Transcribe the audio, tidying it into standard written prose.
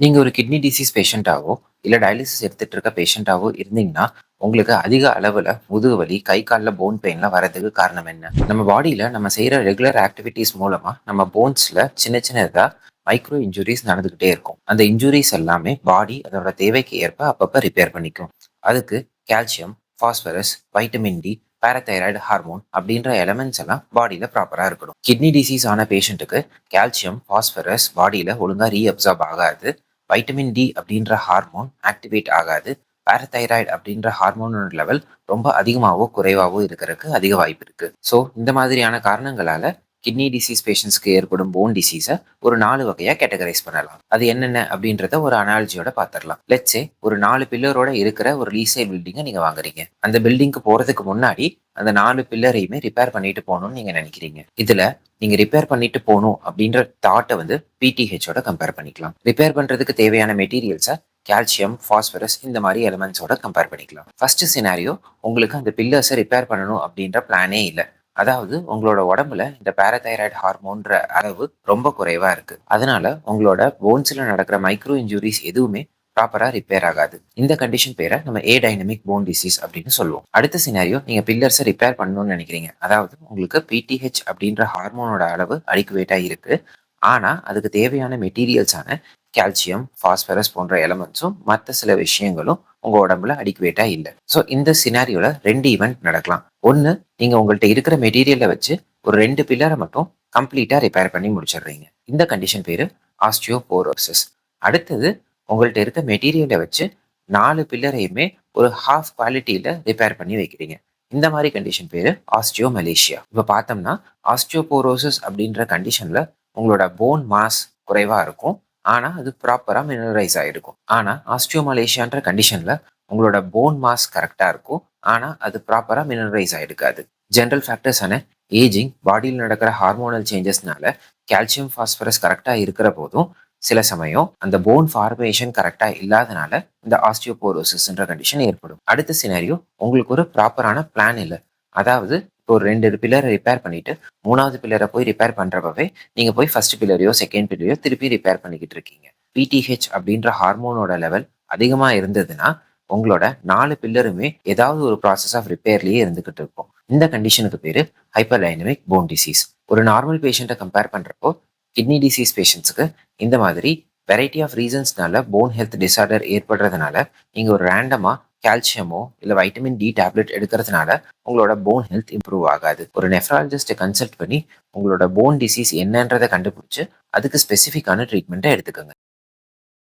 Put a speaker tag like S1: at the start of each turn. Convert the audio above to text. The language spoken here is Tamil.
S1: நீங்க ஒரு கிட்னி டிசீஸ் பேஷண்ட்டாவோ, இல்ல டயாலிசிஸ் எடுத்துட்டு இருக்க பேஷண்ட்டாவோ இருந்தீங்கன்னா, உங்களுக்கு அதிக அளவுல முதுகு வலி, கை கால்ல போன் பெயின்லாம் வரதுக்கு காரணம் என்ன? நம்ம பாடியில நம்ம செய்ற ரெகுலர் ஆக்டிவிட்டீஸ் மூலமா நம்ம போன்ஸ்ல சின்ன சின்னதா மைக்ரோ இன்ஜுரீஸ் நடந்துகிட்டே இருக்கும். அந்த இன்ஜுரீஸ் எல்லாமே பாடி அதோட தேவைக்கு ஏற்ப அப்பப்ப ரிப்பேர் பண்ணிக்கும். அதுக்கு calcium, phosphorus, vitamin D, parathyroid hormone அப்படின்ற எலமெண்ட்ஸ் எல்லாம் பாடியில ப்ராப்பரா இருக்கணும். கிட்னி டிசீஸ் ஆன பேஷண்ட்டுக்கு கால்சியம், பாஸ்பரஸ் பாடியில ஒழுங்கா ரீஅப்சார்ப் ஆகாது. வைட்டமின் டி அப்படின்ற ஹார்மோன் ஆக்டிவேட் ஆகாது. பாராதைராய்டு அப்படின்ற ஹார்மோனோட லெவல் ரொம்ப அதிகமாகவோ குறைவாகவோ இருக்கிறதுக்கு அதிக வாய்ப்பு இருக்கு. ஸோ இந்த மாதிரியான காரணங்களால கிட்னி டிசீஸ் பேஷண்ட்ஸ்க்கு ஏற்படும் போன் டிசீஸை ஒரு 4 வகையா கேட்டகரைஸ் பண்ணலாம். அது என்னென்ன அப்படின்றத ஒரு அனாலஜியோட பார்த்துடலாம். லெட்ஸே ஒரு 4 பில்லரோட இருக்கிற ஒரு ரீசேல் பில்டிங்கை நீங்க வாங்குறீங்க. அந்த பில்டிங்க்கு போறதுக்கு முன்னாடி அந்த 4 பில்லரையுமே ரிப்பேர் பண்ணிட்டு போகணும்னு நீங்க நினைக்கிறீங்க. இதுல நீங்க ரிப்பேர் பண்ணிட்டு போகணும் அப்படின்ற தாட்டை வந்து பிடிஹெச்சோட கம்பேர் பண்ணிக்கலாம். ரிப்பேர் பண்றதுக்கு தேவையான மெட்டீரியல்ஸை கால்சியம், பாஸ்பரஸ் இந்த மாதிரி எலிமெண்ட்ஸோட கம்பேர் பண்ணிக்கலாம். ஃபர்ஸ்ட் சினாரியோ, உங்களுக்கு அந்த பில்லர்ஸை ரிப்பேர் பண்ணணும் அப்படின்ற பிளானே இல்லை. அதாவது உங்களோட உடம்புல இந்த பாராதைராய்டு ஹார்மோன்ற அளவு ரொம்ப குறைவா இருக்கு. அதனால உங்களோட போன்ஸ்ல நடக்கிற மைக்ரோ இன்ஜுரிஸ் எதுவுமே ப்ராப்பரா ரிப்பேர் ஆகாது. இந்த கண்டிஷன் பேரை நம்ம ஏ டைனமிக் போன் டிசீஸ் அப்படின்னு சொல்லுவோம். அடுத்த சினாரியோ, நீங்க பில்லர்ஸை ரிப்பேர் பண்ணணும்னு நினைக்கிறீங்க. அதாவது உங்களுக்கு பிடிஹெச் அப்படின்ற ஹார்மோனோட அளவு அடிக்குவேட்டா இருக்கு. ஆனா அதுக்கு தேவையான மெட்டீரியல்ஸான கால்சியம், பாஸ்பரஸ் போன்ற எலமெண்ட்ஸும் மற்ற சில விஷயங்களும் உங்க உடம்புல அடிக்குவேட்டா இல்லை. ஸோ இந்த சினாரியோல 2 ஈவெண்ட் நடக்கலாம். ஒன்னு, நீங்க உங்கள்ட்ட இருக்கிற மெட்டீரியலை வச்சு ஒரு 2 பில்லரை மட்டும் கம்ப்ளீட்டா ரிப்பேர் பண்ணி முடிச்சிடுறீங்க. இந்த கண்டிஷன் பேரு ஆஸ்டியோபோரோசிஸ். அடுத்தது, உங்கள்ட்ட இருக்க மெட்டீரியலை வச்சு 4 பில்லரையுமே ஒரு ஹாஃப் குவாலிட்டியில ரிப்பேர் பண்ணி வைக்கிறீங்க. இந்த மாதிரி கண்டிஷன் பேரு ஆஸ்டியோமலேசியா. இப்ப பார்த்தோம்னா ஆஸ்டியோபோரோசிஸ் அப்படின்ற கண்டிஷன்ல உங்களோட போன் மாஸ் குறைவா இருக்கும். ஆனா அது ப்ராப்பரா மினரலைஸ் ஆயிருக்கும். ஆனா ஆஸ்டியோமலேசியான்ற கண்டிஷன்ல உங்களோட போன் மாஸ் கரெக்டா இருக்கும். ஆனா அது ப்ராப்பரா மினரலைஸ் ஆயிருக்காது. ஜென்ரல் ஃபேக்டர்ஸான ஏஜிங், பாடியில் நடக்கிற ஹார்மோனல் சேஞ்சஸ்னால கால்சியம், பாஸ்பரஸ் கரெக்டா இருக்கிற போதும் சில சமயம் அந்த போன் ஃபார்மேஷன் கரெக்டா இல்லாதனால இந்த ஆஸ்டியோபோரோசிஸ்ன்ற கண்டிஷன் ஏற்படும். அடுத்த சினாரியோ, உங்களுக்கு ஒரு ப்ராப்பரான பிளான் இல்லை. அதாவது இப்போ ஒரு 2 பில்லரை ரிப்பேர் பண்ணிட்டு 3வது பில்லரை போய் ரிப்பேர் பண்றப்பவே நீங்க போய் ஃபர்ஸ்ட் பில்லரையோ செகண்ட் பில்லரையோ திருப்பி ரிப்பேர் பண்ணிக்கிட்டு இருக்கீங்க. பிடிஹெச் அப்படின்ற ஹார்மோனோட லெவல் அதிகமா இருந்ததுன்னா உங்களோட 4 பில்லருமே ஏதாவது ஒரு ப்ராசஸ் ஆஃப் ரிப்பேர்லயே இருந்துகிட்டு இருக்கும். இந்த கண்டிஷனுக்கு பேரு ஹைப்பர் டைனமிக் போன் டிசீஸ். ஒரு நார்மல் பேஷண்ட்டை கம்பேர் பண்றப்போ கிட்னி டிசீஸ் பேஷண்ட்ஸுக்கு இந்த மாதிரி வெரைட்டி ஆஃப் ரீசன்ஸ்னால போன் ஹெல்த் டிசார்டர் ஏற்படுறதுனால நீங்க ஒரு ரேண்டமா கால்சியமோ இல்ல வைட்டமின் டி டேப்லெட் எடுக்கிறதுனால உங்களோட போன் ஹெல்த் இம்ப்ரூவ் ஆகாது. ஒரு நெஃப்ராலஜிஸ்ட்டை கன்சல்ட் பண்ணி உங்களோட போன் டிசீஸ் என்னன்றதை கண்டுபிடிச்சு அதுக்கு ஸ்பெசிஃபிக்கான ட்ரீட்மெண்ட்டை எடுத்துக்கோங்க.